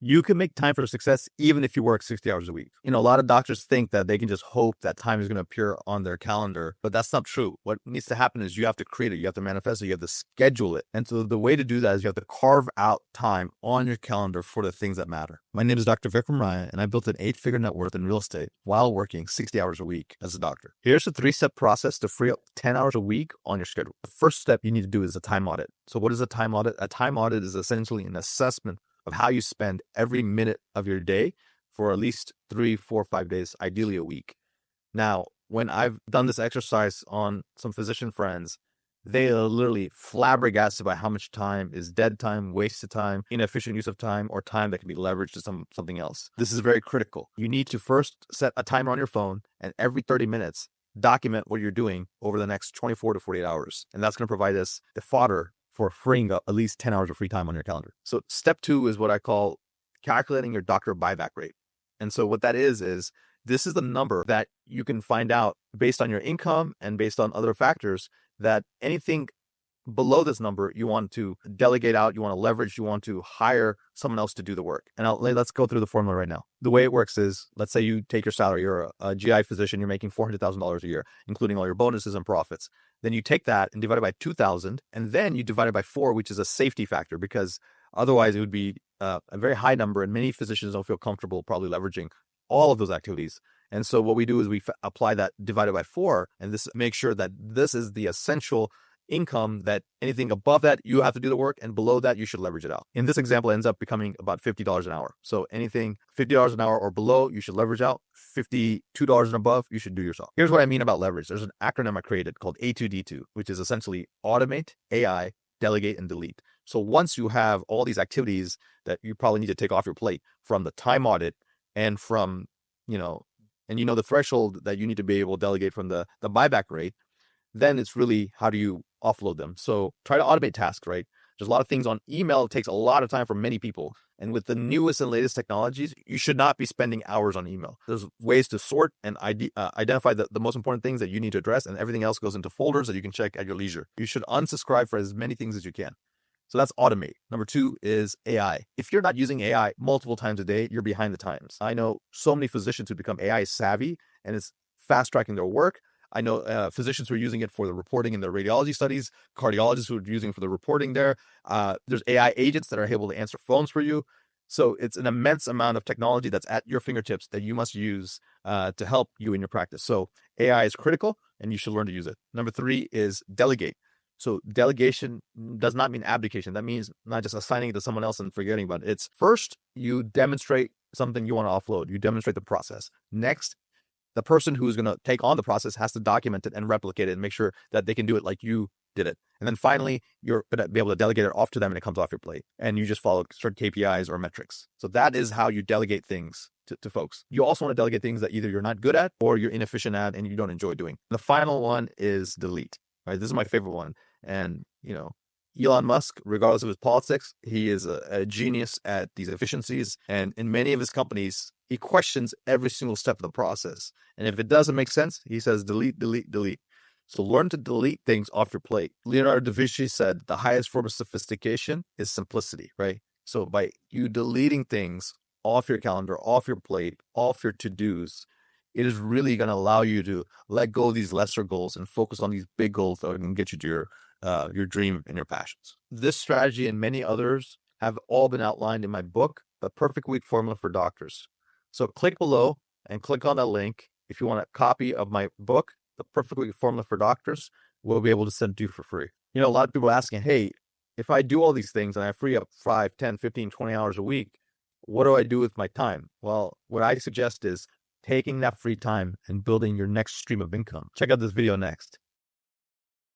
You can make time for success even if you work 60 hours a week. A lot of doctors think that they can just hope that time is going to appear on their calendar, but that's not true. What needs to happen is you have to create it, you have to manifest it, you have to schedule it. And so the way to do that is you have to carve out time on your calendar for the things that matter. My name is Dr. Vikram Raya, and I built an 8-figure net worth in real estate while working 60 hours a week as a doctor. Here's a 3-step process to free up 10 hours a week on your schedule. The first step you need to do is a time audit. So what is a time audit? A time audit is essentially an assessment of how you spend every minute of your day for at least 3, 4, 5 days, ideally a week. Now, when I've done this exercise on some physician friends, they are literally flabbergasted by how much time is dead time, wasted time, inefficient use of time, or time that can be leveraged to something else. This is very critical. You need to first set a timer on your phone, and every 30 minutes, document what you're doing over the next 24 to 48 hours. And that's going to provide us the fodder for freeing up at least 10 hours of free time on your calendar. So step 2 is what I call calculating your doctor buyback rate. And so what that is this is the number that you can find out based on your income and based on other factors, that anything below this number you want to delegate out, you want to leverage, you want to hire someone else to do the work. And let's go through the formula right now. The way it works is, let's say you take your salary, you're a GI physician, you're making $400,000 a year, including all your bonuses and profits. Then you take that and divide it by 2,000, and then you divide it by 4, which is a safety factor, because otherwise it would be a very high number, and many physicians don't feel comfortable probably leveraging all of those activities. And so what we do is we apply that divided by 4, and this makes sure that this is the essential income, that anything above that you have to do the work, and below that you should leverage it out. In this example, it ends up becoming about $50 an hour. So anything $50 an hour or below, you should leverage out. $52 and above, you should do yourself. Here's what I mean about leverage. There's an acronym I created called A2D2, which is essentially automate, AI, delegate, and delete. So once you have all these activities that you probably need to take off your plate, from the time audit and from, the threshold that you need to be able to delegate from the buyback rate, then it's really how do you offload them. So try to automate tasks, right? There's a lot of things on email. It takes a lot of time for many people. And with the newest and latest technologies, you should not be spending hours on email. There's ways to sort and identify the most important things that you need to address, and everything else goes into folders that you can check at your leisure. You should unsubscribe for as many things as you can. So that's automate. Number 2 is AI. If you're not using AI multiple times a day, you're behind the times. I know so many physicians who become AI savvy, and it's fast tracking their work. I know physicians who are using it for the reporting in their radiology studies, cardiologists who are using it for the reporting there. There's AI agents that are able to answer phones for you. So it's an immense amount of technology that's at your fingertips that you must use to help you in your practice. So AI is critical, and you should learn to use it. Number 3 is delegate. So delegation does not mean abdication. That means not just assigning it to someone else and forgetting about it. It's first, you demonstrate something you want to offload. You demonstrate the process. Next, the person who's going to take on the process has to document it and replicate it and make sure that they can do it like you did it. And then finally, you're going to be able to delegate it off to them, and it comes off your plate. And you just follow certain KPIs or metrics. So that is how you delegate things to folks. You also want to delegate things that either you're not good at or you're inefficient at and you don't enjoy doing. The final one is delete. Right? This is my favorite one. And, Elon Musk, regardless of his politics, he is a genius at these efficiencies. And in many of his companies, he questions every single step of the process. And if it doesn't make sense, he says, delete, delete, delete. So learn to delete things off your plate. Leonardo da Vinci said the highest form of sophistication is simplicity, right? So by you deleting things off your calendar, off your plate, off your to-dos, it is really going to allow you to let go of these lesser goals and focus on these big goals that can get you to your dream and your passions. This strategy and many others have all been outlined in my book, The Perfect Week Formula for Doctors. So click below and click on that link. If you want a copy of my book, The Perfect Week Formula for Doctors, we'll be able to send it to you for free. A lot of people are asking, hey, if I do all these things and I free up 5, 10, 15, 20 hours a week, what do I do with my time? Well, what I suggest is taking that free time and building your next stream of income. Check out this video next.